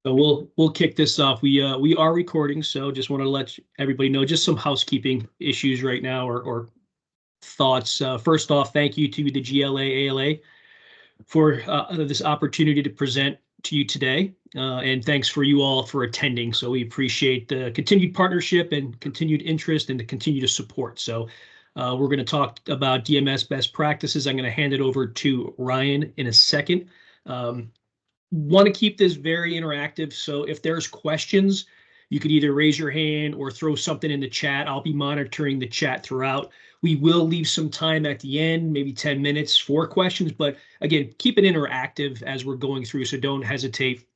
So we'll kick this off. We are recording, so just want to let everybody know just some housekeeping issues right now or thoughts. First off, thank you to the GLA ALA for this opportunity to present to you today, and thanks for you all for attending. So we appreciate the continued partnership and continued interest and the continued support. So we're going to talk about DMS best practices. I'm going to hand it over to Ryan in a second. Want to keep this very interactive. So if there's questions, you could either raise your hand or throw something in the chat. I'll be monitoring the chat throughout. We will leave some time at the end, maybe 10 minutes for questions. But again, keep it interactive as we're going through. So don't hesitate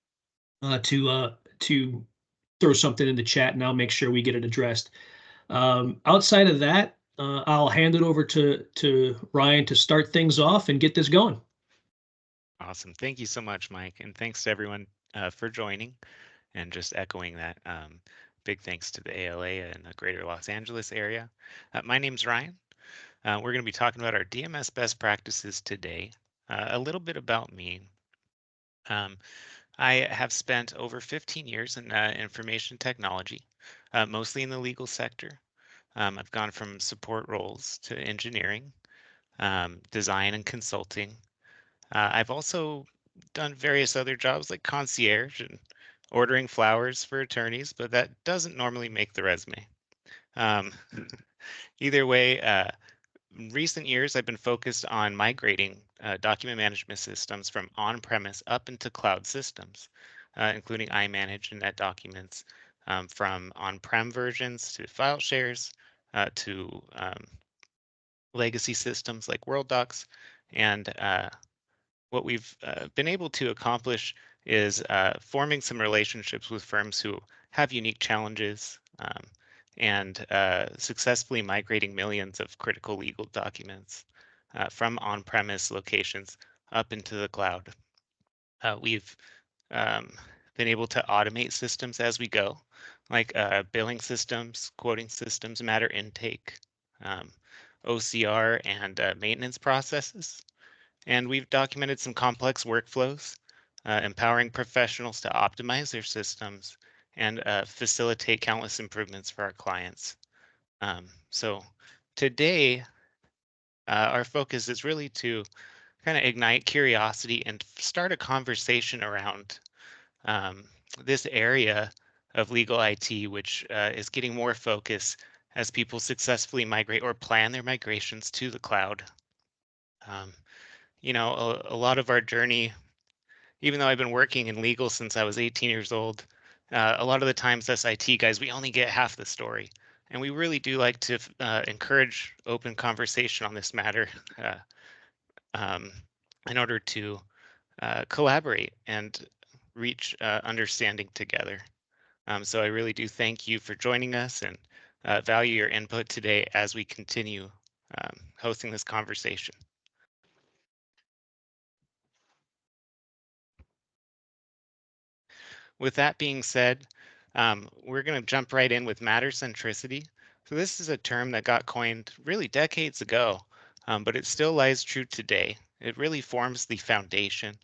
to throw something in the chat, and I'll make sure we get it addressed. Outside of that, I'll hand it over to Ryan to start things off and get this going. Awesome. Thank you so much, Mike. And thanks to everyone for joining, and just echoing that. Big thanks to the ALA and the greater Los Angeles area. My name's Ryan. We're going to be talking about our DMS best practices today. A little bit about me. I have spent over 15 years in information technology, mostly in the legal sector. I've gone from support roles to engineering, design and consulting. I've also done various other jobs like concierge and ordering flowers for attorneys, but that doesn't normally make the resume. Either way, in recent years, I've been focused on migrating document management systems from on-premise up into cloud systems, including iManage and NetDocuments, from on-prem versions to file shares to legacy systems like WorldDocs. And what we've been able to accomplish is forming some relationships with firms who have unique challenges and successfully migrating millions of critical legal documents from on-premise locations up into the cloud. We've been able to automate systems as we go, like billing systems, quoting systems, matter intake, OCR, and maintenance processes. And we've documented some complex workflows, empowering professionals to optimize their systems and facilitate countless improvements for our clients. So today, our focus is really to kind of ignite curiosity and start a conversation around this area of legal IT, which is getting more focus as people successfully migrate or plan their migrations to the cloud. You know, a lot of our journey, even though I've been working in legal since I was 18 years old, a lot of the times us IT guys, we only get half the story. And we really do like to encourage open conversation on this matter in order to collaborate and reach understanding together. So I really do thank you for joining us and value your input today as we continue hosting this conversation. With that being said, we're going to jump right in with matter centricity. So this is a term that got coined really decades ago, but it still lies true today. It really forms the foundation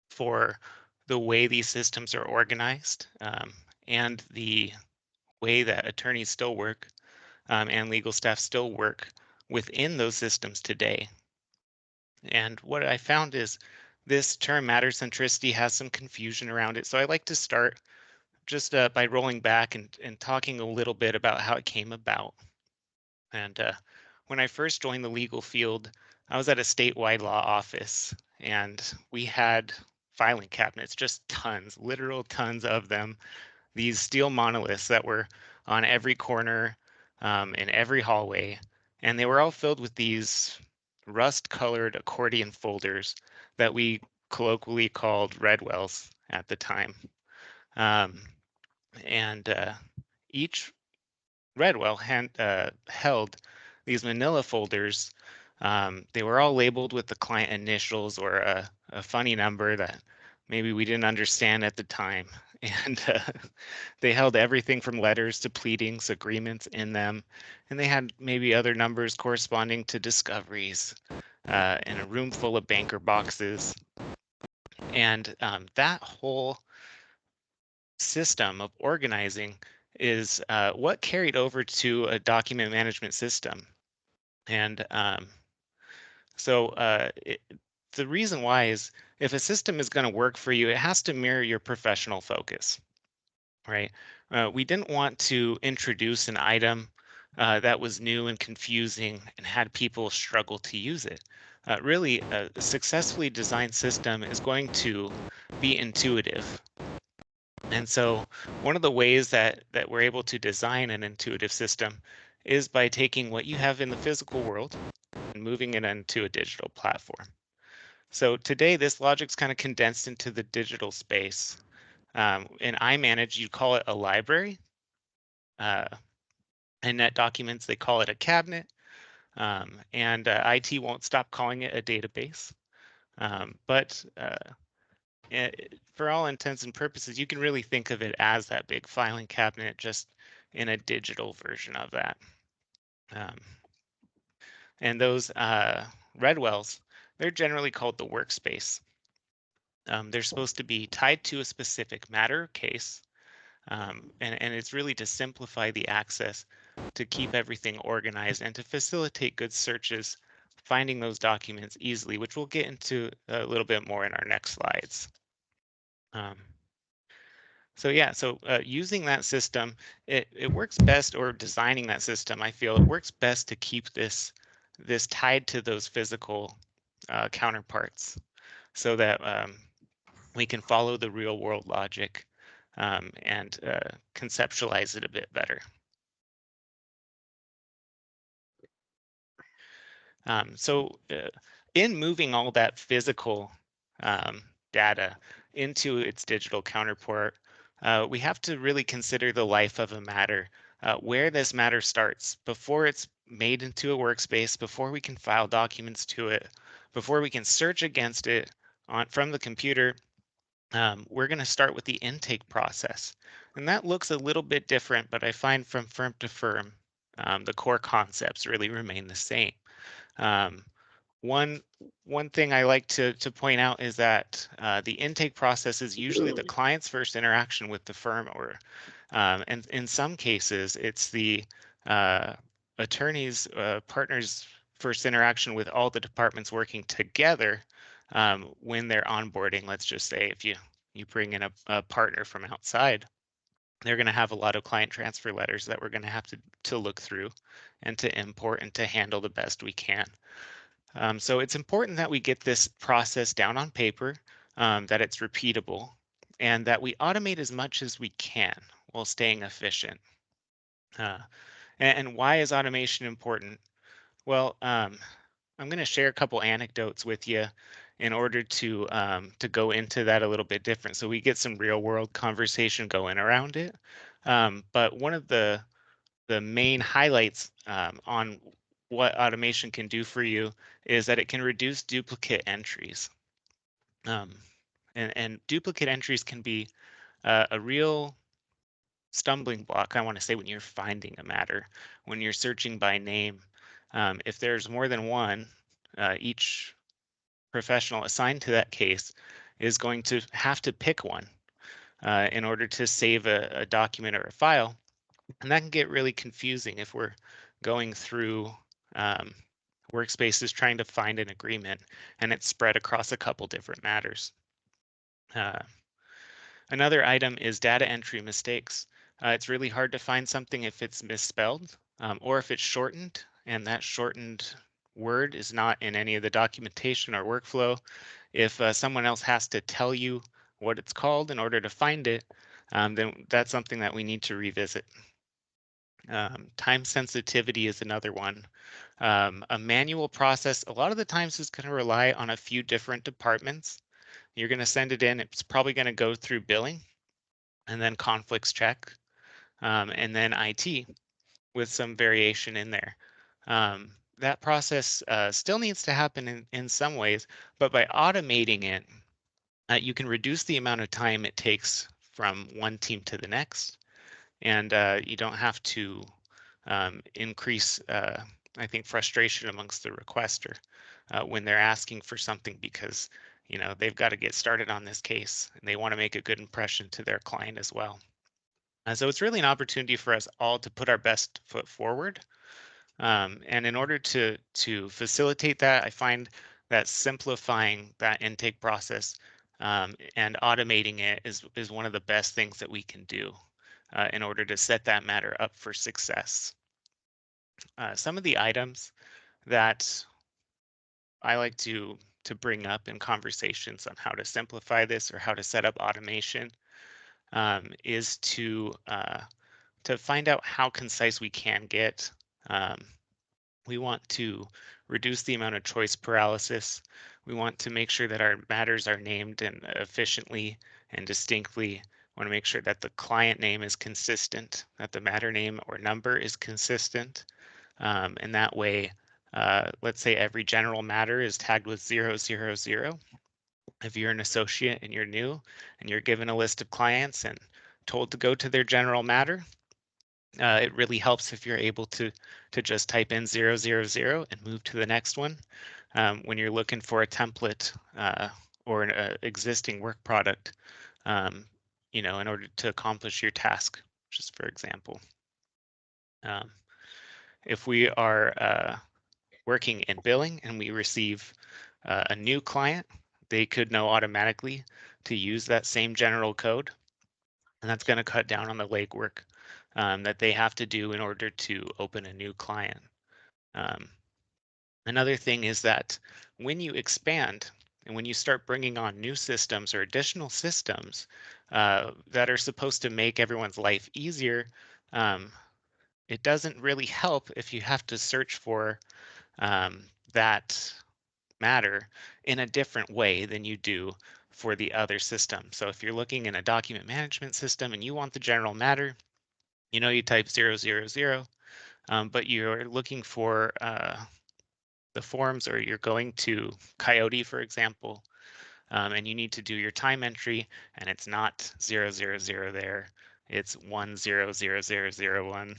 for the way these systems are organized and the way that attorneys still work and legal staff still work within those systems today. And what I found is this term matter centricity has some confusion around it. So I like to start just by rolling back and talking a little bit about how it came about. And when I first joined the legal field, I was at a statewide law office, and we had filing cabinets, just tons, literal tons of them, these steel monoliths that were on every corner in every hallway, and they were all filled with these rust-colored accordion folders that we colloquially called Redwells at the time. And each Redwell held these manila folders. They were all labeled with the client initials or a funny number that maybe we didn't understand at the time. And they held everything from letters to pleadings, agreements in them. And they had maybe other numbers corresponding to discoveries in a room full of banker boxes. And that whole system of organizing is what carried over to a document management system. And the reason why is if a system is going to work for you, it has to mirror your professional focus, right? We didn't want to introduce an item that was new and confusing and had people struggle to use it. Really, a successfully designed system is going to be intuitive. And so one of the ways that we're able to design an intuitive system is by taking what you have in the physical world and moving it into a digital platform. So today, this logic's kind of condensed into the digital space. In iManage, you call it a library. Uh, in NetDocuments, they call it a cabinet. And IT won't stop calling it a database. For all intents and purposes, you can really think of it as that big filing cabinet, just in a digital version of that. Um, and those red wells, they're generally called the workspace. They're supposed to be tied to a specific matter case, and it's really to simplify the access, to keep everything organized, and to facilitate good searches, finding those documents easily, which we'll get into a little bit more in our next slides. So using that system, it works best, or designing that system, I feel it works best to keep this tied to those physical counterparts, so that we can follow the real world logic and conceptualize it a bit better. In moving all that physical data into its digital counterpart, we have to really consider the life of a matter, where this matter starts before it's made into a workspace, before we can file documents to it, before we can search against it from the computer. We're going to start with the intake process. And that looks a little bit different, but I find from firm to firm, the core concepts really remain the same. Um, one thing I like to point out is that the intake process is usually the client's first interaction with the firm, and in some cases, it's the attorney's partner's first interaction with all the departments working together when they're onboarding. Let's just say if you bring in a partner from outside, they're going to have a lot of client transfer letters that we're going to have to look through and to import and to handle the best we can. So it's important that we get this process down on paper, that it's repeatable, and that we automate as much as we can while staying efficient. And why is automation important? Well, I'm going to share a couple anecdotes with you in order to go into that a little bit different, so we get some real world conversation going around it. But one of the main highlights on what automation can do for you is that it can reduce duplicate entries. And duplicate entries can be a real stumbling block, I want to say, when you're finding a matter, when you're searching by name. If there's more than one, each professional assigned to that case is going to have to pick one in order to save a document or a file. And that can get really confusing if we're going through workspaces trying to find an agreement and it's spread across a couple different matters. Another item is data entry mistakes. It's really hard to find something if it's misspelled or if it's shortened, and that shortened word is not in any of the documentation or workflow. If someone else has to tell you what it's called in order to find it, then that's something that we need to revisit. Time sensitivity is another one. A manual process, a lot of the times, is going to rely on a few different departments. You're going to send it in. It's probably going to go through billing and then conflicts check, and then IT with some variation in there. That process still needs to happen in some ways, but by automating it, you can reduce the amount of time it takes from one team to the next, and you don't have to increase, I think, frustration amongst the requester when they're asking for something because you know, they've got to get started on this case, and they want to make a good impression to their client as well. So it's really an opportunity for us all to put our best foot forward. And in order to facilitate that, I find that simplifying that intake process and automating it is one of the best things that we can do in order to set that matter up for success. Some of the items that I like to bring up in conversations on how to simplify this or how to set up automation is to find out how concise we can get. We want to reduce the amount of choice paralysis. We want to make sure that our matters are named and efficiently and distinctly. We want to make sure that the client name is consistent, that the matter name or number is consistent. And that way, let's say every general matter is tagged with 000. If you're an associate and you're new and you're given a list of clients and told to go to their general matter, it really helps if you're able to just type in 000 and move to the next one. When you're looking for a template or an existing work product, you know, in order to accomplish your task, just for example. If we are working in billing and we receive a new client, they could know automatically to use that same general code. And that's going to cut down on the legwork that they have to do in order to open a new client. Another thing is that when you expand and when you start bringing on new systems or additional systems that are supposed to make everyone's life easier, it doesn't really help if you have to search for that matter in a different way than you do for the other system. So if you're looking in a document management system and you want the general matter, you know, you type 000, but you're looking for the forms, or you're going to Coyote, for example, and you need to do your time entry, and it's not 000 there, it's 100001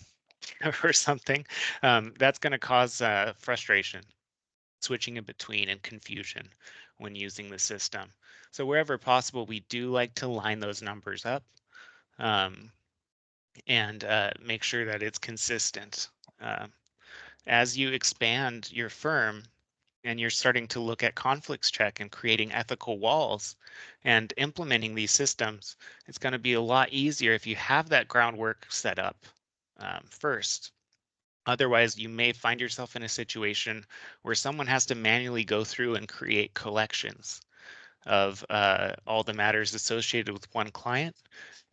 or something. That's going to cause frustration, switching in between, and confusion when using the system. So wherever possible, we do like to line those numbers up and make sure that it's consistent. As you expand your firm and you're starting to look at conflicts check and creating ethical walls and implementing these systems, it's going to be a lot easier if you have that groundwork set up first. Otherwise, you may find yourself in a situation where someone has to manually go through and create collections of all the matters associated with one client.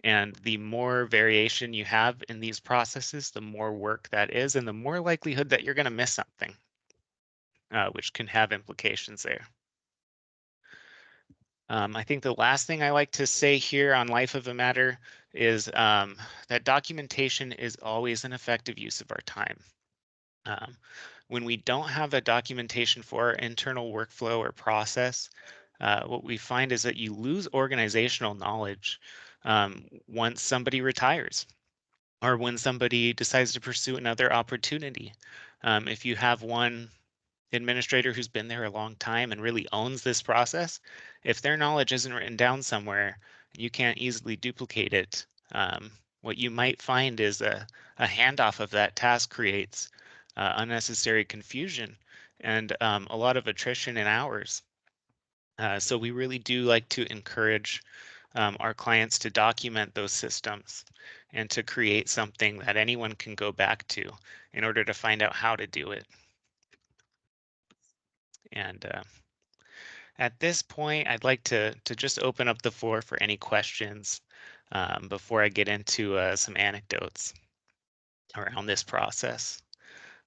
And the more variation you have in these processes, the more work that is, and the more likelihood that you're going to miss something, which can have implications there. I think the last thing I like to say here on Life of a Matter is that documentation is always an effective use of our time. When we don't have a documentation for our internal workflow or process, what we find is that you lose organizational knowledge once somebody retires or when somebody decides to pursue another opportunity. If you have one administrator who's been there a long time and really owns this process, if their knowledge isn't written down somewhere, you can't easily duplicate it. What you might find is a handoff of that task creates unnecessary confusion and a lot of attrition in hours. So we really do like to encourage our clients to document those systems and to create something that anyone can go back to in order to find out how to do it. And at this point, I'd like to just open up the floor for any questions before I get into some anecdotes around this process.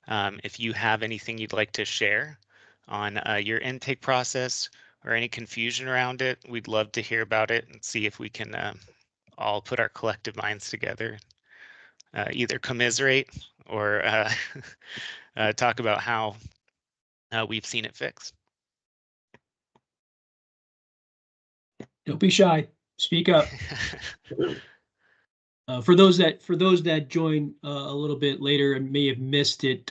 If you have anything you'd like to share on your intake process or any confusion around it, we'd love to hear about it and see if we can all put our collective minds together, either commiserate or talk about how we've seen it fixed. Don't be shy. Speak up. For those that join a little bit later and may have missed it,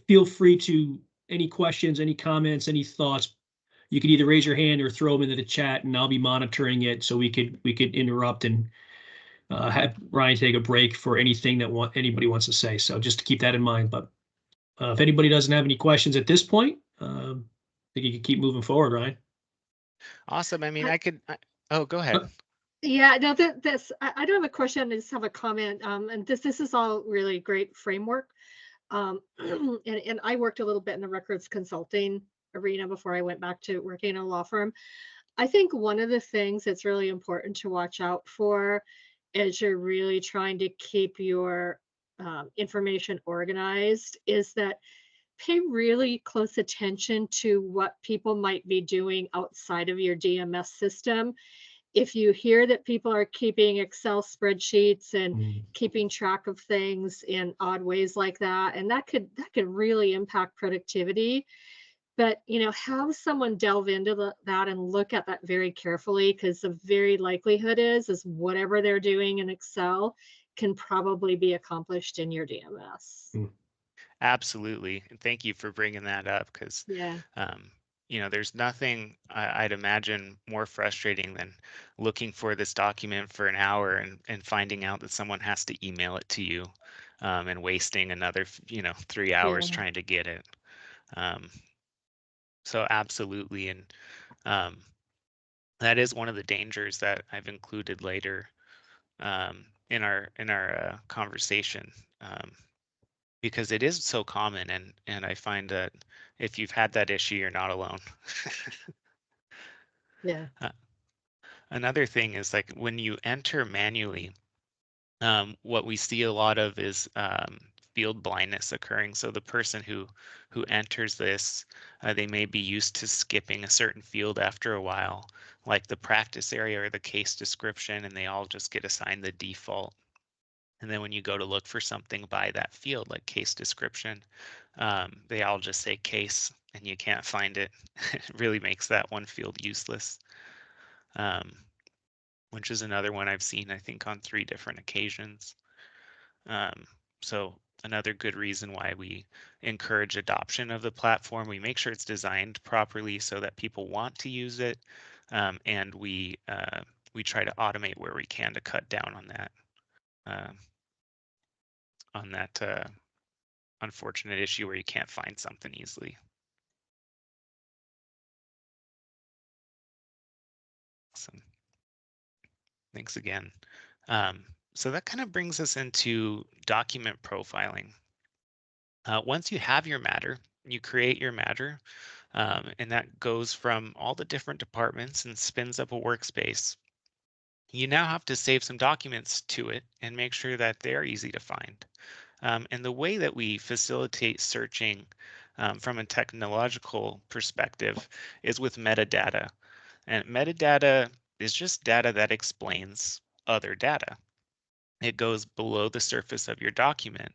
feel free to any questions, any comments, any thoughts. you could either raise your hand or throw them into the chat, and I'll be monitoring it so we could interrupt and have Ryan take a break for anything that anybody wants to say. So just to keep that in mind. But if anybody doesn't have any questions at this point, I think you can keep moving forward, Ryan. Awesome. I mean, oh, go ahead. Yeah, no, I don't have a question. I just have a comment. And this is all really great framework. And I worked a little bit in the records consulting arena before I went back to working in a law firm. I think one of the things that's really important to watch out for as you're really trying to keep your information organized is that pay really close attention to what people might be doing outside of your DMS system. If you hear that people are keeping Excel spreadsheets and keeping track of things in odd ways like that, and that could really impact productivity. But have someone delve into that and look at that very carefully, because the very likelihood is whatever they're doing in Excel can probably be accomplished in your DMS. Absolutely. And thank you for bringing that up, because Yeah. there's nothing I'd imagine more frustrating than looking for this document for an hour and finding out that someone has to email it to you, and wasting another 3 hours Yeah. trying to get it. So absolutely. And that is one of the dangers that I've included later in our conversation, because it is so common, and I find that if you've had that issue, you're not alone. Yeah. Another thing is, like, when you enter manually, what we see a lot of is field blindness occurring. So the person who enters this, they may be used to skipping a certain field after a while, like the practice area or the case description, and they all just get assigned the default. And then when you go to look for something by that field, like case description, they all just say case, and you can't find it. It really makes that one field useless, which is another one I've seen, I think, on 3 different occasions. So another good reason why we encourage adoption of the platform. We make sure it's designed properly so that people want to use it, and we try to automate where we can to cut down on that unfortunate issue where you can't find something easily. Awesome. Thanks again. So that kind of brings us into document profiling. Once you have your matter, you create your matter, and that goes from all the different departments and spins up a workspace. You now have to save some documents to it and make sure that they're easy to find. And the way that we facilitate searching from a technological perspective is with metadata. And metadata is just data that explains other data. It goes below the surface of your document,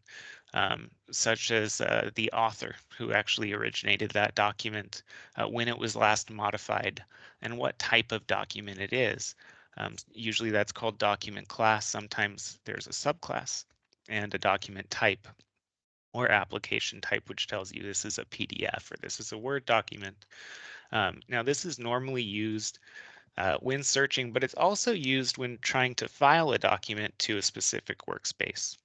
such as the author who actually originated that document, when it was last modified, and what type of document it is. Usually that's called document class. Sometimes there's a subclass and a document type or application type, which tells you this is a PDF or this is a Word document. Now, this is normally used when searching, but it's also used when trying to file a document to a specific workspace.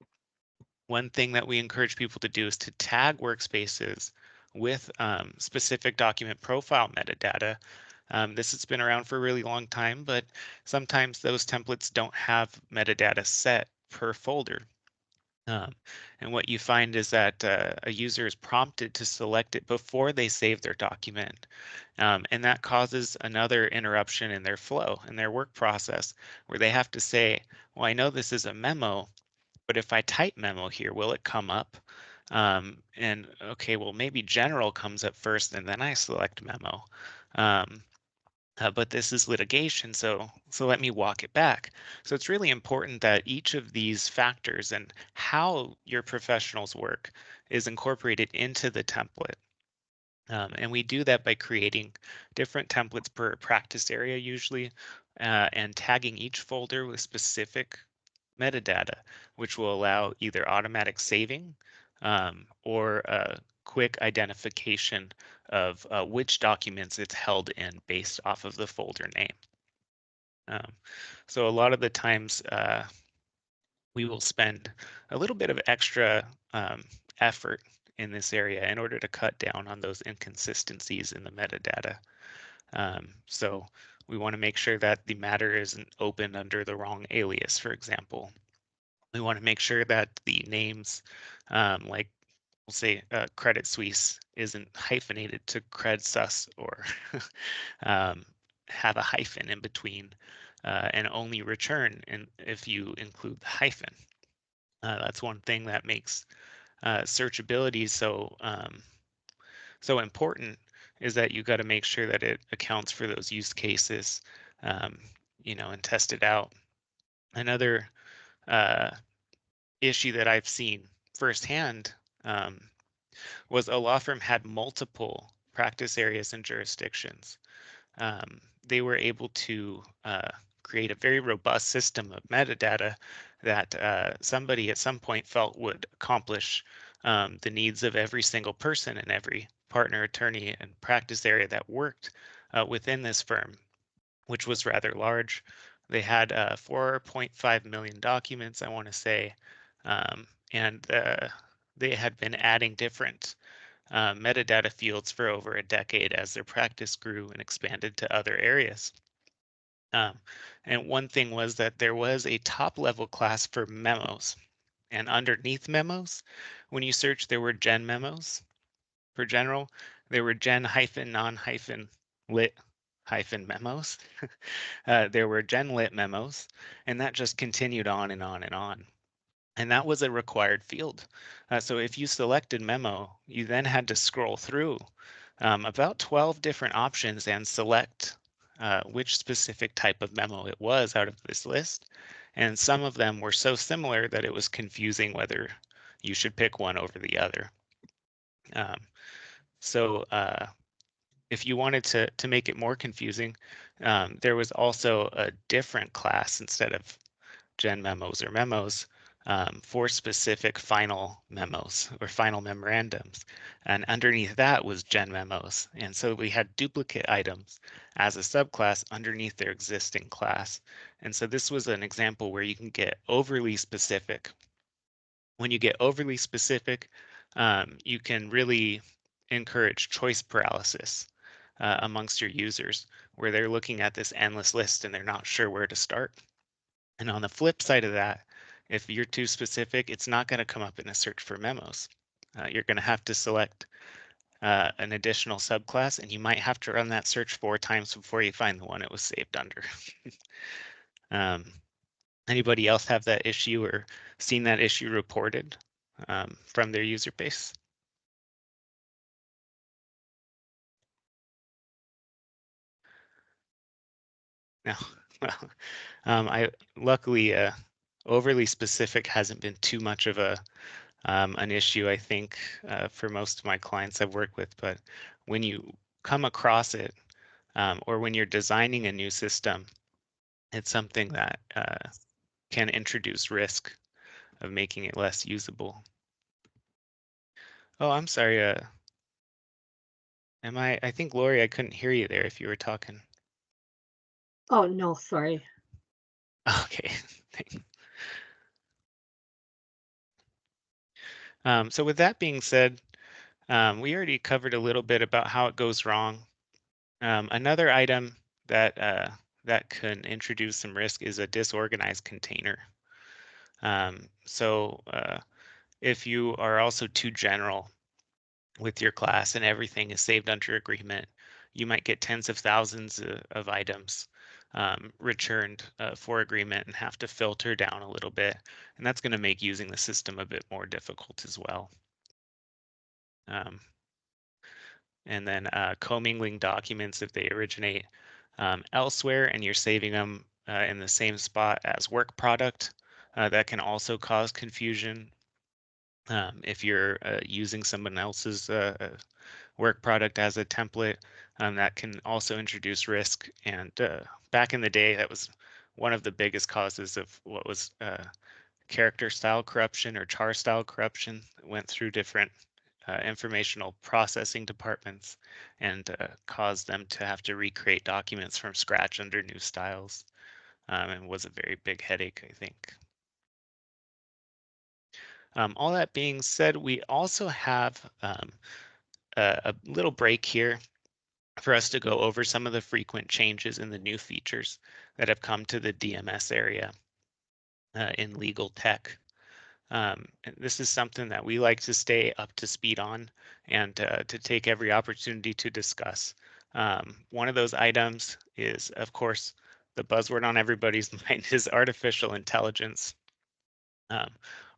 One thing that we encourage people to do is to tag workspaces with specific document profile metadata. This has been around for a really long time, but sometimes those templates don't have metadata set per folder. And what you find is that a user is prompted to select it before they save their document. And that causes another interruption in their flow, in their work process, where they have to say, well, I know this is a memo, but if I type memo here, will it come up? And okay, well, maybe general comes up first and then I select memo. But this is litigation, so let me walk it back. So it's really important that each of these factors and how your professionals work is incorporated into the template. And we do that by creating different templates per practice area usually, and tagging each folder with specific metadata, which will allow either automatic saving or quick identification of which documents it's held in based off of the folder name. So a lot of the times we will spend a little bit of extra effort in this area in order to cut down on those inconsistencies in the metadata. So we want to make sure that the matter isn't opened under the wrong alias, for example. We want to make sure that the names, like we'll say Credit Suisse, isn't hyphenated to CredSus or have a hyphen in between, and only return if you include the hyphen. That's one thing that makes searchability so important, is that you got to make sure that it accounts for those use cases, and test it out. Another issue that I've seen firsthand was a law firm had multiple practice areas and jurisdictions. They were able to create a very robust system of metadata that somebody at some point felt would accomplish the needs of every single person and every partner, attorney, and practice area that worked within this firm, which was rather large. They had 4.5 million documents, I want to say, and they had been adding different metadata fields for over a decade as their practice grew and expanded to other areas. And one thing was that there was a top level class for memos, and underneath memos, when you search, there were gen memos. For general, there were gen hyphen non hyphen lit hyphen memos. There were gen lit memos, and that just continued on and on and on. And that was a required field. So if you selected memo, you then had to scroll through about 12 different options and select which specific type of memo it was out of this list. And some of them were so similar that it was confusing whether you should pick one over the other. So if you wanted to make it more confusing, there was also a different class instead of gen memos or memos for specific final memos or final memorandums. And underneath that was gen memos. And so we had duplicate items as a subclass underneath their existing class. And so this was an example where you can get overly specific. When you get overly specific, you can really encourage choice paralysis amongst your users, where they're looking at this endless list and they're not sure where to start. And on the flip side of that, if you're too specific, it's not going to come up in a search for memos. You're going to have to select an additional subclass, and you might have to run that search 4 times before you find the one it was saved under. Anybody else have that issue or seen that issue reported from their user base? No. Well, I luckily overly specific hasn't been too much of an issue, I think, for most of my clients I've worked with. But when you come across it, or when you're designing a new system, it's something that can introduce risk of making it less usable. Oh, I'm sorry. I think, Lori, I couldn't hear you there if you were talking. Oh, no, sorry. Okay. So with that being said, we already covered a little bit about how it goes wrong. Another item that can introduce some risk is a disorganized container. So if you are also too general with your class and everything is saved under agreement, you might get tens of thousands of items returned for agreement and have to filter down a little bit. And that's going to make using the system a bit more difficult as well. And then commingling documents, if they originate elsewhere and you're saving them in the same spot as work product, that can also cause confusion. If you're using someone else's work product as a template, that can also introduce risk. And back in the day, that was one of the biggest causes of what was character style corruption or char style corruption that went through different informational processing departments and caused them to have to recreate documents from scratch under new styles, and was a very big headache, I think. All that being said, we also have a little break here for us to go over some of the frequent changes in the new features that have come to the DMS area in legal tech. And this is something that we like to stay up to speed on and to take every opportunity to discuss. One of those items is, of course, the buzzword on everybody's mind is artificial intelligence.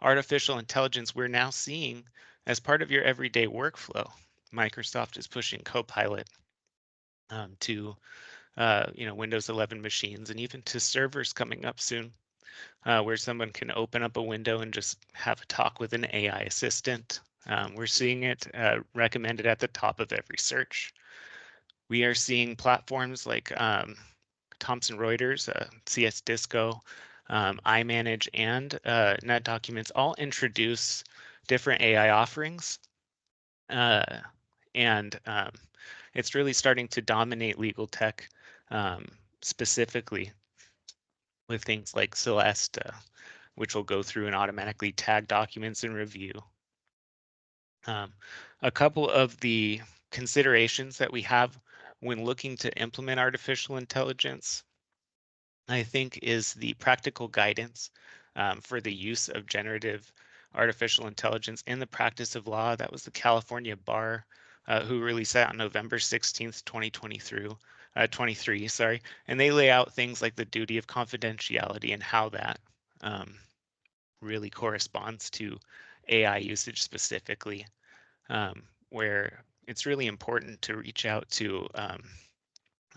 Artificial intelligence we're now seeing as part of your everyday workflow. Microsoft is pushing Copilot to Windows 11 machines and even to servers coming up soon, where someone can open up a window and just have a talk with an AI assistant. We're seeing it recommended at the top of every search. We are seeing platforms like Thomson Reuters, CS Disco, iManage, and NetDocuments all introduce different AI offerings. And it's really starting to dominate legal tech, specifically with things like Celeste, which will go through and automatically tag documents and review. A couple of the considerations that we have when looking to implement artificial intelligence, I think, is the practical guidance for the use of generative artificial intelligence in the practice of law. That was the California Bar, who released that on November 16th, 2023, sorry. And they lay out things like the duty of confidentiality and how that really corresponds to AI usage specifically, where it's really important to reach out to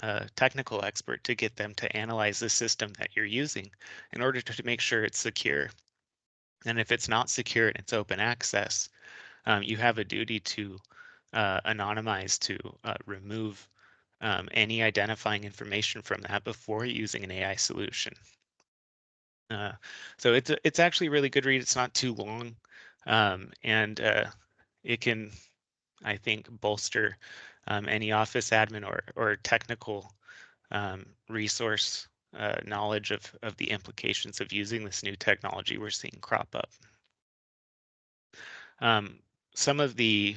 a technical expert to get them to analyze the system that you're using in order to make sure it's secure. And if it's not secure and it's open access, you have a duty to anonymize, to remove any identifying information from that before using an AI solution. So it's actually a really good read. It's not too long, and it can, I think, bolster any office admin or technical resource knowledge of the implications of using this new technology we're seeing crop up. Some of the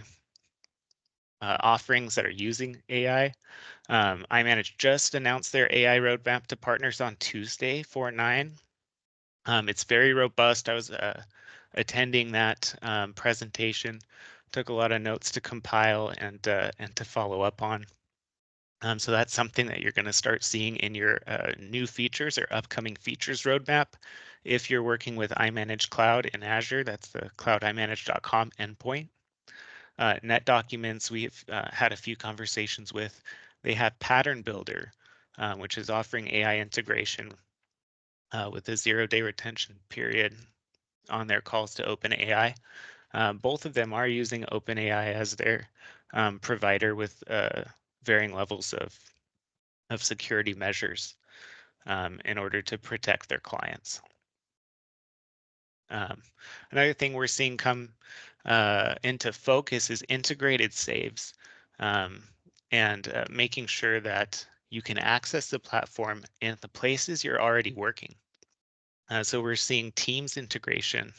offerings that are using AI, iManage just announced their AI roadmap to partners on Tuesday, 4/9. It's very robust. I was attending that presentation, took a lot of notes to compile and to follow up on. So that's something that you're going to start seeing in your new features or upcoming features roadmap. If you're working with iManage Cloud in Azure, that's the cloudimanage.com endpoint. NetDocuments, we've had a few conversations with. They have Pattern Builder, which is offering AI integration with a 0-day retention period on their calls to OpenAI. Both of them are using OpenAI as their provider with varying levels of security measures in order to protect their clients. Another thing we're seeing come into focus is integrated saves, and making sure that you can access the platform in the places you're already working. So we're seeing Teams integration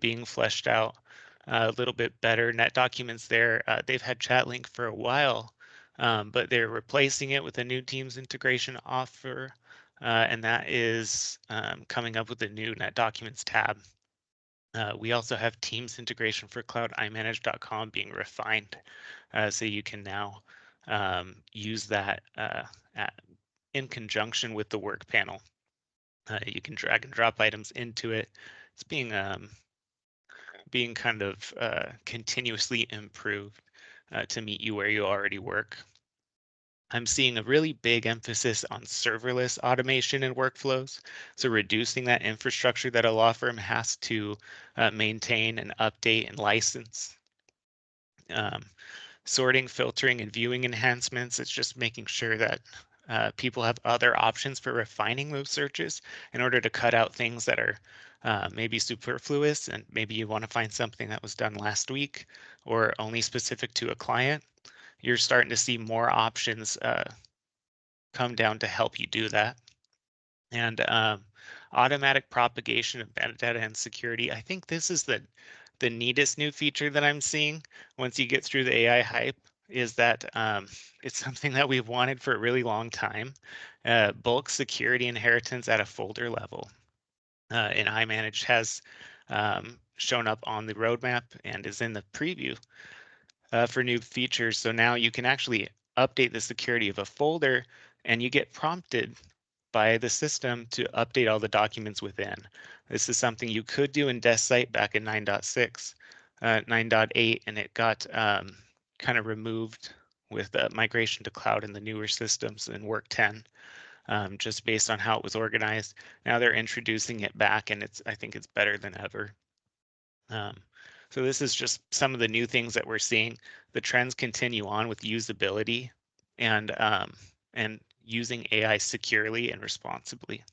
being fleshed out a little bit better. NetDocuments there, they've had ChatLink for a while, but they're replacing it with a new Teams integration offer, and that is coming up with a new NetDocuments tab. We also have Teams integration for cloudimanage.com being refined, so you can now use that in conjunction with the work panel. You can drag and drop items into it. It's being kind of continuously improved to meet you where you already work. I'm seeing a really big emphasis on serverless automation and workflows. So reducing that infrastructure that a law firm has to maintain and update and license. Sorting, filtering, and viewing enhancements. It's just making sure that people have other options for refining those searches in order to cut out things that are maybe superfluous, and maybe you want to find something that was done last week or only specific to a client. You're starting to see more options come down to help you do that. And automatic propagation of metadata and security. I think this is the neatest new feature that I'm seeing once you get through the AI hype, is that it's something that we've wanted for a really long time. Bulk security inheritance at a folder level in iManage has shown up on the roadmap and is in the preview for new features. So now you can actually update the security of a folder, and you get prompted by the system to update all the documents within. This is something you could do in DeskSite back in 9.6, 9.8, and it got kind of removed with migration to cloud in the newer systems in Work 10, just based on how it was organized. Now they're introducing it back, and I think it's better than ever. So this is just some of the new things that we're seeing. The trends continue on with usability and using AI securely and responsibly.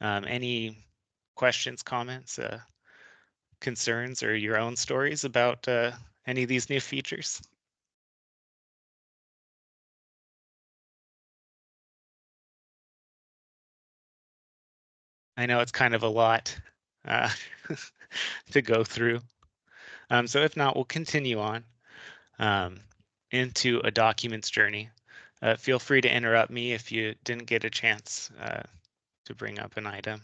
Any questions, comments, concerns, or your own stories about any of these new features? I know it's kind of a lot to go through. So if not, we'll continue on into a documents journey. Feel free to interrupt me if you didn't get a chance to bring up an item.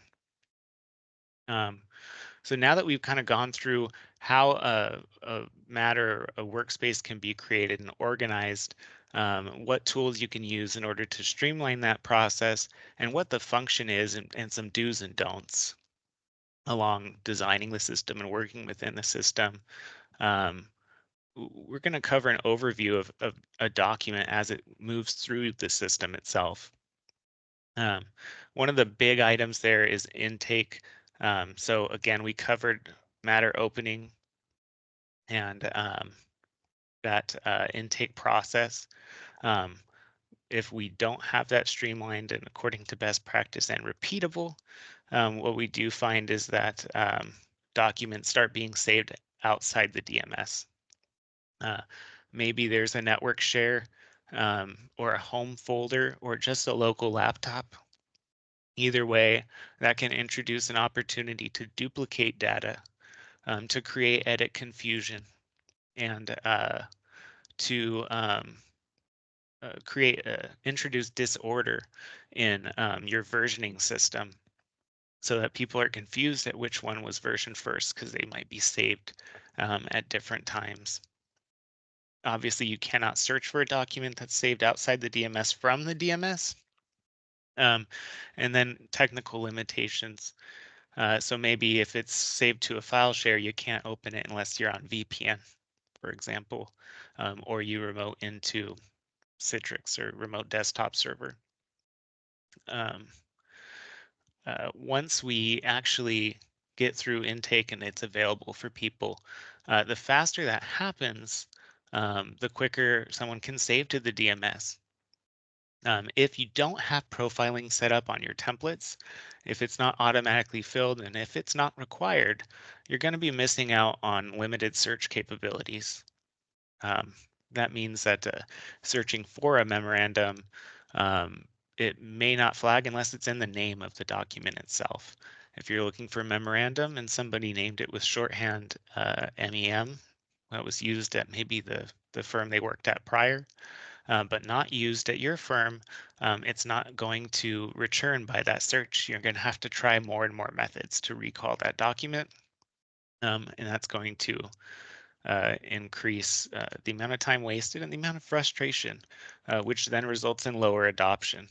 So now that we've kind of gone through how a Matter, a workspace can be created and organized, what tools you can use in order to streamline that process, and what the function is, and some do's and don'ts along designing the system and working within the system. We're going to cover an overview of a document as it moves through the system itself. One of the big items there is intake. So again, we covered Matter opening and that intake process. If we don't have that streamlined and according to best practice and repeatable, what we do find is that documents start being saved outside the DMS. Maybe there's a network share or a home folder or just a local laptop. Either way, that can introduce an opportunity to duplicate data, to create edit confusion, and to introduce disorder in your versioning system, so that people are confused at which one was versioned first because they might be saved at different times. Obviously, you cannot search for a document that's saved outside the DMS from the DMS. And then technical limitations. So maybe if it's saved to a file share, you can't open it unless you're on VPN, for example, or you remote into Citrix or remote desktop server. Once we actually get through intake and it's available for people, the faster that happens, the quicker someone can save to the DMS. If you don't have profiling set up on your templates, if it's not automatically filled, and if it's not required, you're going to be missing out on limited search capabilities. That means that searching for a memorandum, it may not flag unless it's in the name of the document itself. If you're looking for a memorandum and somebody named it with shorthand MEM, that was used at maybe the firm they worked at prior, but not used at your firm, it's not going to return by that search. You're going to have to try more and more methods to recall that document. And that's going to increase the amount of time wasted and the amount of frustration, which then results in lower adoption.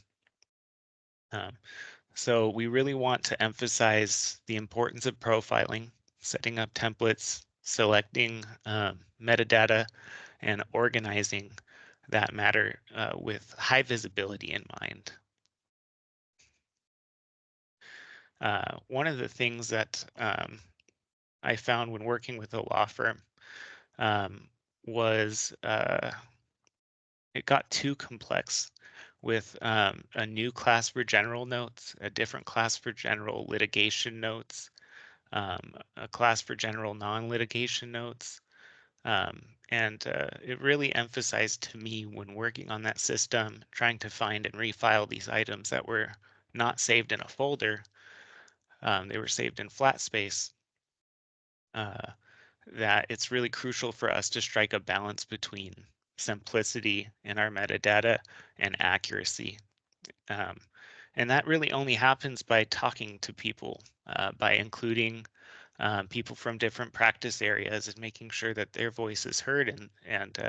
So we really want to emphasize the importance of profiling, setting up templates, selecting metadata, and organizing that matter with high visibility in mind. One of the things that I found when working with a law firm was it got too complex with a new class for general notes, a different class for general litigation notes, a class for general non-litigation notes. And it really emphasized to me when working on that system, trying to find and refile these items that were not saved in a folder. They were saved in flat space. That it's really crucial for us to strike a balance between simplicity in our metadata and accuracy. And that really only happens by talking to people, by including people from different practice areas and making sure that their voice is heard and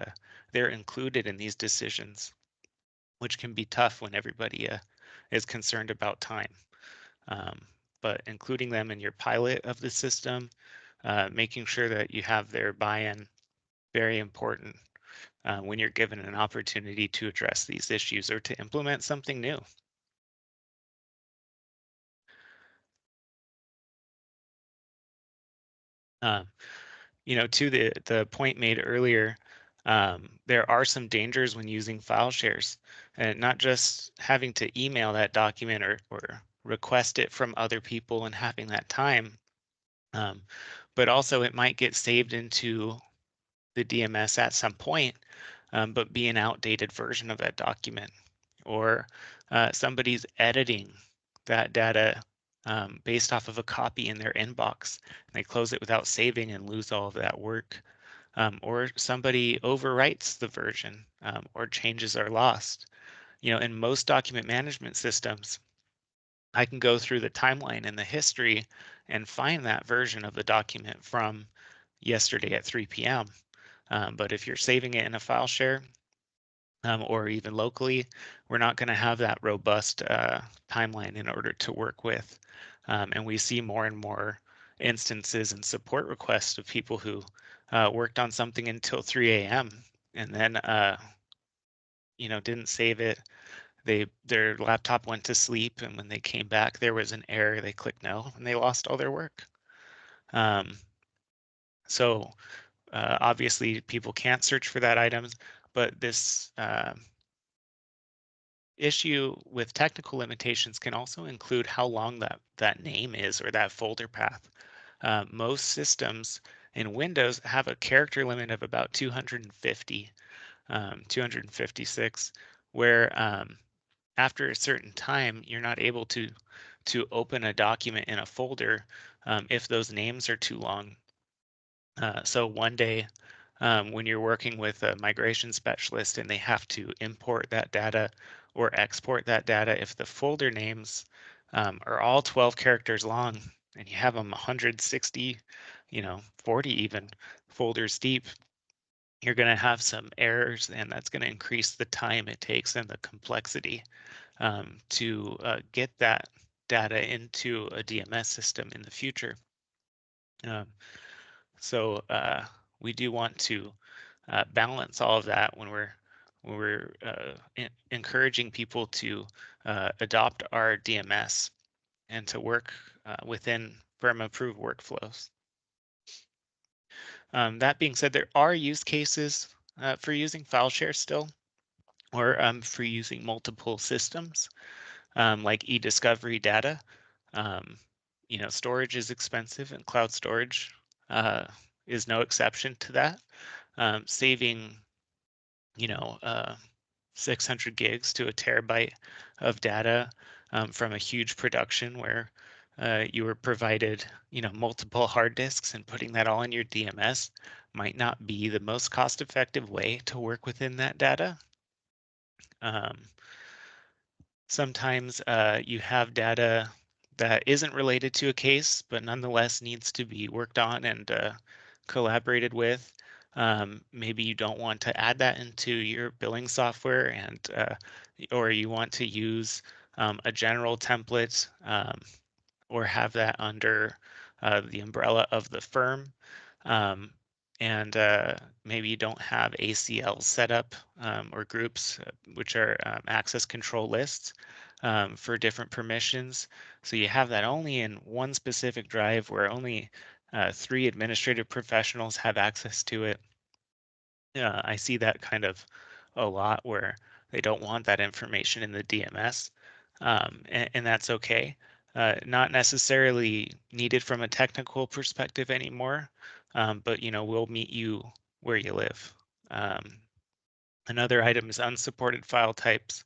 they're included in these decisions, which can be tough when everybody is concerned about time. But including them in your pilot of the system, making sure that you have their buy-in, very important when you're given an opportunity to address these issues or to implement something new. To the point made earlier, there are some dangers when using file shares, and not just having to email that document or request it from other people and having that time, but also it might get saved into the DMS at some point, but be an outdated version of that document, or somebody's editing that data based off of a copy in their inbox. And they close it without saving and lose all of that work. Or somebody overwrites the version or changes are lost. In most document management systems, I can go through the timeline and the history and find that version of the document from yesterday at 3 p.m. But if you're saving it in a file share, or even locally, we're not going to have that robust timeline in order to work with. And we see more and more instances and support requests of people who worked on something until 3 a.m. and then didn't save it. Their laptop went to sleep, and when they came back, there was an error. They clicked no, and they lost all their work. So obviously, people can't search for that items, but this issue with technical limitations can also include how long that name is or that folder path. Most systems in Windows have a character limit of about 250, 256, where after a certain time, you're not able to open a document in a folder if those names are too long. So one day, when you're working with a migration specialist and they have to import that data or export that data, if the folder names are all 12 characters long and you have them 160, 40 even folders deep, you're going to have some errors, and that's going to increase the time it takes and the complexity to get that data into a DMS system in the future. So we do want to balance all of that when we're encouraging people to adopt our DMS and to work within firm approved workflows. That being said, there are use cases for using file share still, or for using multiple systems like e-discovery data. Storage is expensive, and cloud storage is no exception to that. Saving 600 gigs to a terabyte of data from a huge production where you were provided multiple hard disks, and putting that all in your DMS might not be the most cost-effective way to work within that data. Sometimes you have data that isn't related to a case, but nonetheless needs to be worked on and collaborated with. Maybe you don't want to add that into your billing software, and or you want to use a general template or have that under the umbrella of the firm. And maybe you don't have ACL set up or groups, which are access control lists for different permissions. So you have that only in one specific drive where only 3 administrative professionals have access to it. I see that kind of a lot where They don't want that information in the DMS, and that's okay. Not necessarily needed from a technical perspective anymore, but we'll meet you where you live. Another item is unsupported file types.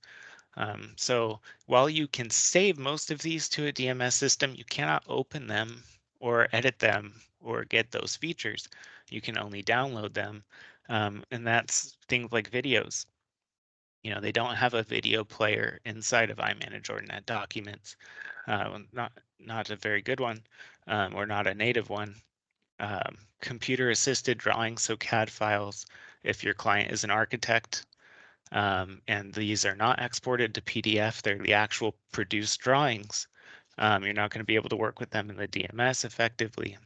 So while you can save most of these to a DMS system, you cannot open them or edit them or get those features. You can only download them, and that's things like videos. They don't have a video player inside of iManage or Net Documents. Not a very good one, or not a native one. Computer-assisted drawings, so CAD files, if your client is an architect, and these are not exported to PDF, they're the actual produced drawings. You're not going to be able to work with them in the DMS effectively.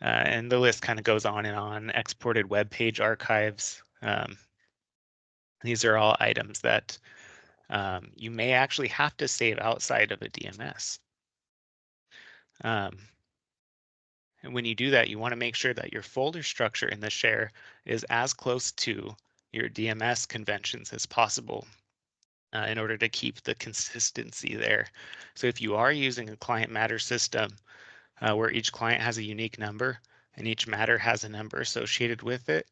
And the list kind of goes on and on. Exported web page archives. These are all items that you may actually have to save outside of a DMS. And when you do that, you want to make sure that your folder structure in the share is as close to your DMS conventions as possible, in order to keep the consistency there. So if you are using a client matter system where each client has a unique number and each matter has a number associated with it,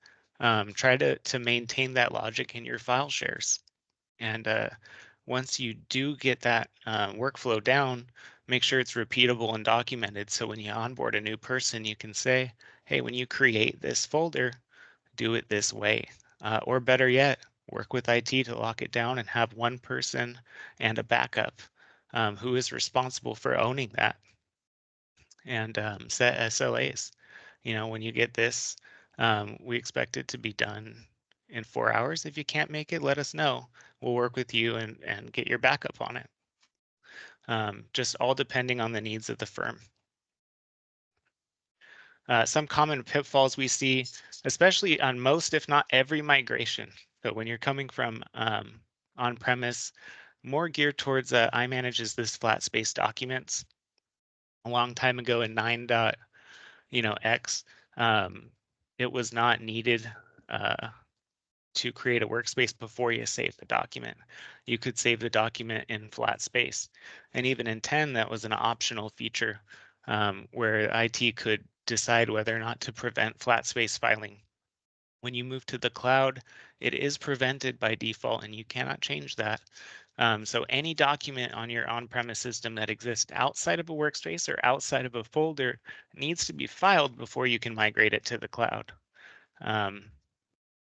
try to maintain that logic in your file shares. And once you do get that workflow down, make sure it's repeatable and documented. So when you onboard a new person, you can say, hey, when you create this folder, do it this way. Or better yet, work with IT to lock it down and have one person and a backup who is responsible for owning that. And set SLAs. When you get this, we expect it to be done in 4 hours. If you can't make it, let us know. We'll work with you and get your backup on it. Just all depending on the needs of the firm. Some common pitfalls we see, especially on most, if not every migration. So when you're coming from on-premise, more geared towards iManage is this flat space documents. A long time ago in 9.x, it was not needed to create a workspace before you save the document. You could save the document in flat space. And even in 10, that was an optional feature where IT could decide whether or not to prevent flat space filing. When you move to the cloud, it is prevented by default and you cannot change that. So any document on your on-premise system that exists outside of a workspace or outside of a folder needs to be filed before you can migrate it to the cloud.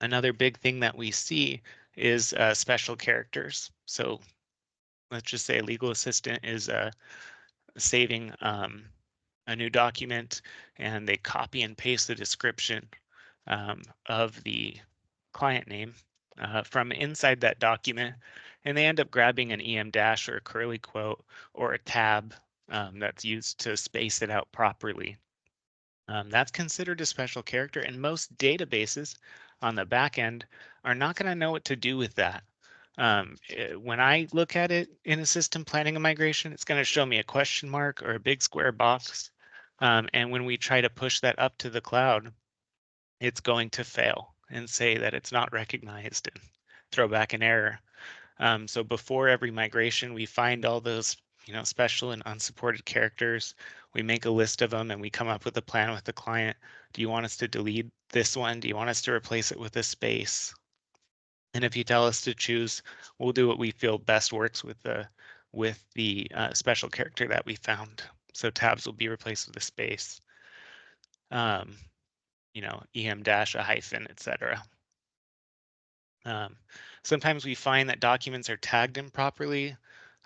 Another big thing that we see is special characters. So let's just say a legal assistant is saving a new document and they copy and paste the description of the client name from inside that document, and they end up grabbing an EM dash or a curly quote or a tab that's used to space it out properly. That's considered a special character, and most databases on the back end are not going to know what to do with that. When I look at it in a system planning a migration, it's going to show me a question mark or a big square box. And when we try to push that up to the cloud, it's going to fail and say that it's not recognized and throw back an error. So before every migration, we find all those special and unsupported characters. We make a list of them and we come up with a plan with the client. Do you want us to delete this one? Do you want us to replace it with a space? And if you tell us to choose, we'll do what we feel best works with the special character that we found. So tabs will be replaced with a space. EM dash, a hyphen, etc. Sometimes we find that documents are tagged improperly.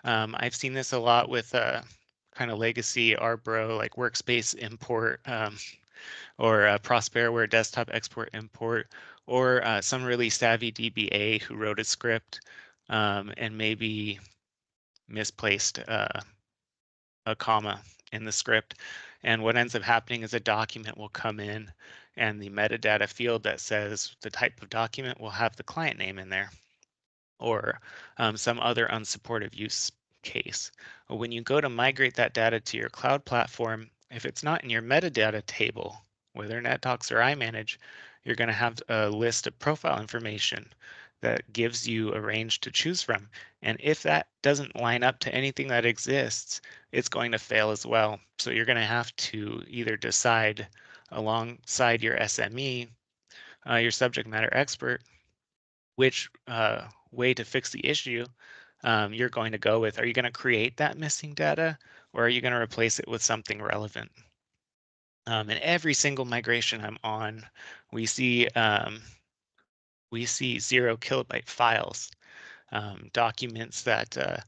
I've seen this a lot with kind of legacy Arbro, like workspace import, or Prosperware desktop export import, or some really savvy DBA who wrote a script and maybe misplaced a comma in the script. And what ends up happening is a document will come in and the metadata field that says the type of document will have the client name in there, or some other unsupportive use case. When you go to migrate that data to your cloud platform, if it's not in your metadata table, whether NetDocs or iManage, you're going to have a list of profile information that gives you a range to choose from. And if that doesn't line up to anything that exists, it's going to fail as well. So you're going to have to either decide alongside your SME, your subject matter expert, which way to fix the issue you're going to go with. Are you going to create that missing data, or are you going to replace it with something relevant? In every single migration I'm on, we see 0 kilobyte files, documents that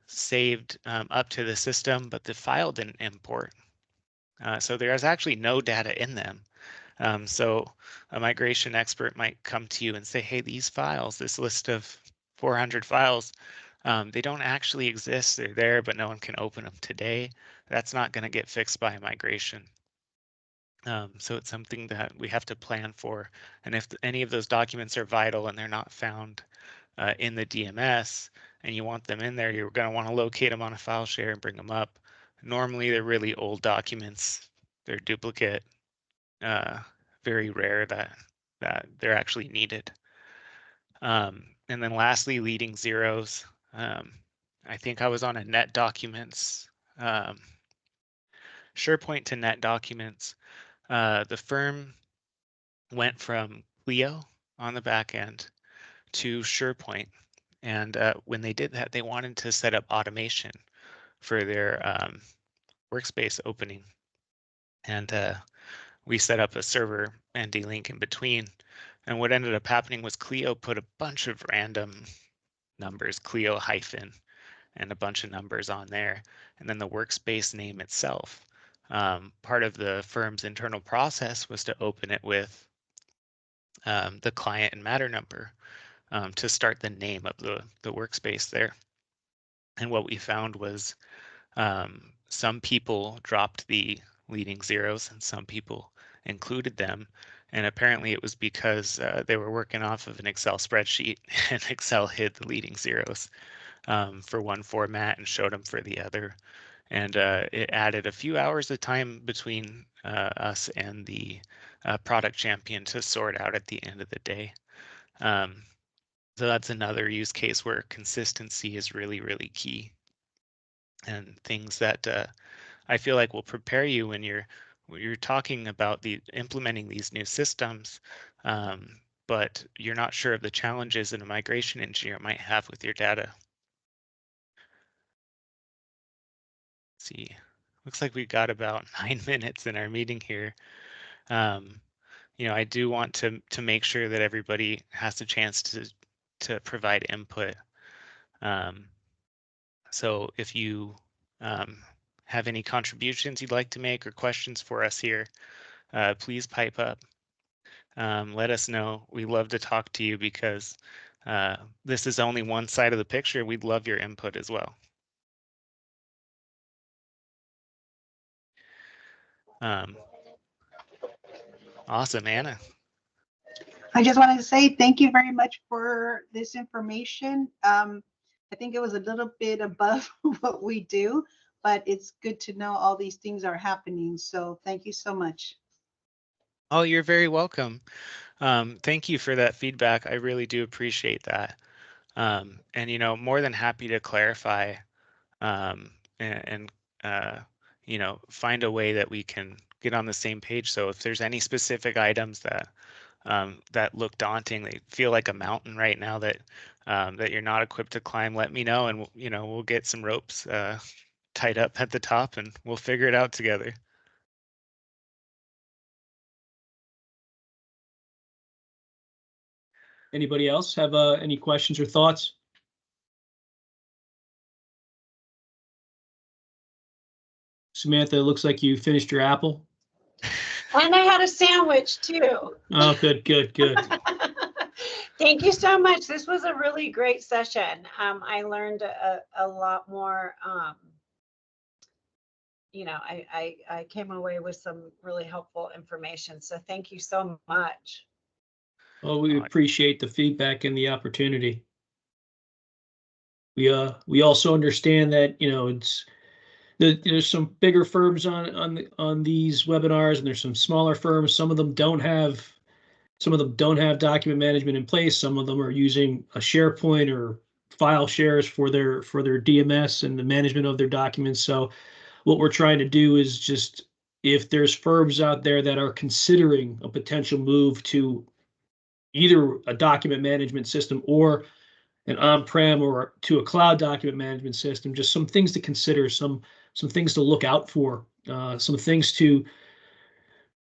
saved up to the system, but the file didn't import. So there's actually no data in them. So a migration expert might come to you and say, hey, these files, this list of 400 files, they don't actually exist. They're there, but no one can open them today. That's not going to get fixed by a migration. So it's something that we have to plan for. And if any of those documents are vital and they're not found in the DMS and you want them in there, you're going to want to locate them on a file share and bring them up. Normally, they're really old documents. They're duplicate. Very rare that they're actually needed. And then lastly, leading zeros. I think I was on a net documents, SharePoint to net documents. The firm went from Clio on the back end to SharePoint. And when they did that, they wanted to set up automation for their workspace opening. And we set up a server and D-Link in between. And what ended up happening was Clio put a bunch of random numbers, Clio hyphen, and a bunch of numbers on there. And then the workspace name itself. Part of the firm's internal process was to open it with the client and matter number to start the name of the workspace there. And what we found was some people dropped the leading zeros and some people included them. And apparently it was because they were working off of an Excel spreadsheet and Excel hid the leading zeros for one format and showed them for the other. And it added a few hours of time between us and the product champion to sort out at the end of the day. So that's another use case where consistency is really, really key. And things that I feel like will prepare you when you're talking about implementing these new systems, but you're not sure of the challenges that a migration engineer might have with your data. Let's see, looks like we've got about 9 minutes in our meeting here. I do want to make sure that everybody has a chance to provide input. So if you have any contributions you'd like to make or questions for us here, please pipe up. Let us know. We love to talk to you because this is only one side of the picture. We'd love your input as well. Awesome, Anna. I just wanted to say thank you very much for this information. I think it was a little bit above what we do, but it's good to know all these things are happening. So thank you so much. Oh, you're very welcome. Thank you for that feedback. I really do appreciate that. And, more than happy to clarify and find a way that we can get on the same page. So if there's any specific items that that look daunting, they feel like a mountain right now that that you're not equipped to climb, let me know, and we'll get some ropes tied up at the top, and we'll figure it out together. Anybody else have any questions or thoughts? Samantha, it looks like you finished your apple. And I had a sandwich too. Oh, good. Thank you so much. This was a really great session. I learned a lot more. I came away with some really helpful information. So thank you so much. Well, we appreciate the feedback and the opportunity. We also understand that there's some bigger firms on these webinars, and there's some smaller firms. Some of them don't have Some of them don't have document management in place. Some of them are using a SharePoint or file shares for their DMS and the management of their documents. So what we're trying to do is just, if there's firms out there that are considering a potential move to either a document management system or an on-prem or to a cloud document management system, just some things to consider, some things to look out for, some things to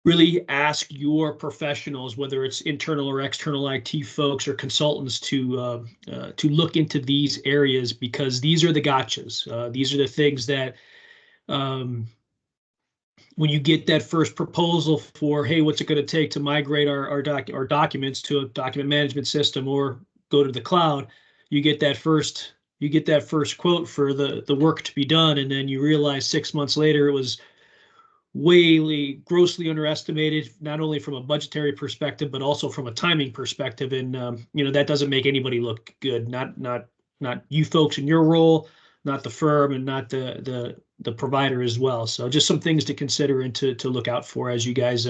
really ask your professionals, whether it's internal or external IT folks or consultants, to look into these areas, because these are the gotchas. These are the things that when you get that first proposal for, hey, what's it going to take to migrate our documents to a document management system or go to the cloud, you get that first quote for the work to be done, and then you realize 6 months later it was grossly underestimated, not only from a budgetary perspective but also from a timing perspective, and that doesn't make anybody look good. Not you folks in your role, not the firm, and not the provider as well. So just some things to consider and to look out for as you guys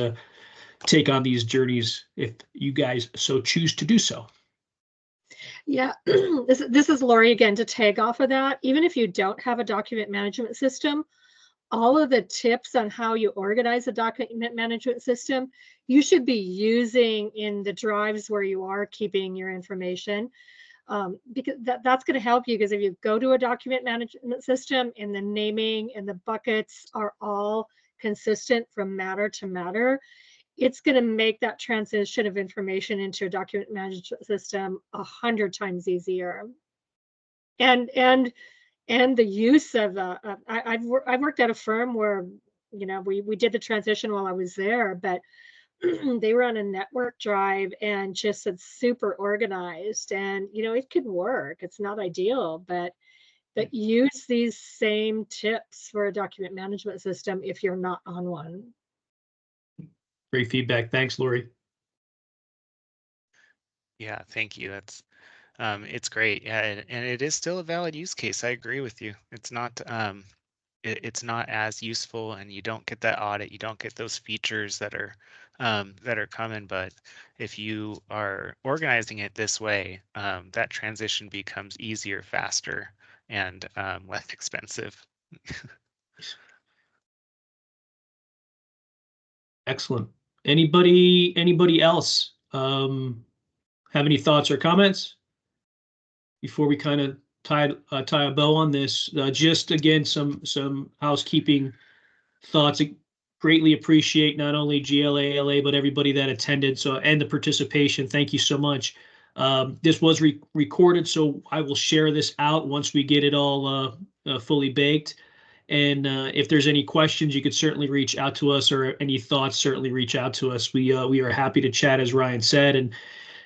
take on these journeys, if you guys so choose to do so. Yeah, this is Lori again, to tag off of that. Even if you don't have a document management system, all of the tips on how you organize a document management system, you should be using in the drives where you are keeping your information. Because that's going to help you, because if you go to a document management system and the naming and the buckets are all consistent from Matter to Matter, it's going to make that transition of information into a document management system 100 times easier. And the use of I've worked at a firm where we did the transition while I was there, but they were on a network drive and just it's super organized, and it could work. It's not ideal, but use these same tips for a document management system if you're not on one. Great feedback. Thanks, Lori. Yeah, thank you. That's it's great. Yeah, and it is still a valid use case. I agree with you. It's not it's not as useful, and you don't get that audit, you don't get those features that are coming. But if you are organizing it this way, that transition becomes easier, faster, and less expensive. Excellent. Anybody else have any thoughts or comments before we kind of tie a bow on this? Just again, some housekeeping thoughts. I greatly appreciate not only GLA, ALA, but everybody that attended, and the participation. Thank you so much. This was recorded, so I will share this out once we get it all fully baked. And if there's any questions, you could certainly reach out to us, or any thoughts, certainly reach out to us. We are happy to chat, as Ryan said, and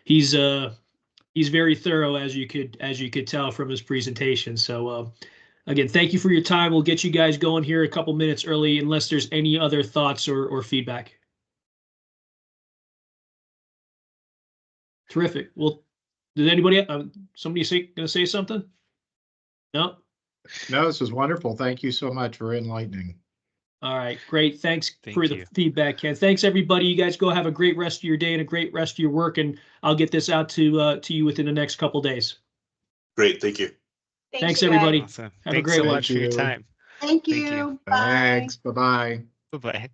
he's very thorough, as you could tell from his presentation. So again, thank you for your time. We'll get you guys going here a couple minutes early, unless there's any other thoughts or feedback. Terrific. Well, did anybody somebody gonna say something? No. No, this is wonderful. Thank you so much for enlightening. All right, great. Thanks Thank for you. the feedback, Ken. Thanks, everybody. You guys go have a great rest of your day and a great rest of your work, and I'll get this out to you within the next couple days. Great, thank you. Thanks, you, guys. everybody. Awesome. Have a Thanks great so one. much for your Thank you. time. Thank Thank you. you. Bye. Thanks. Bye-bye. Bye-bye.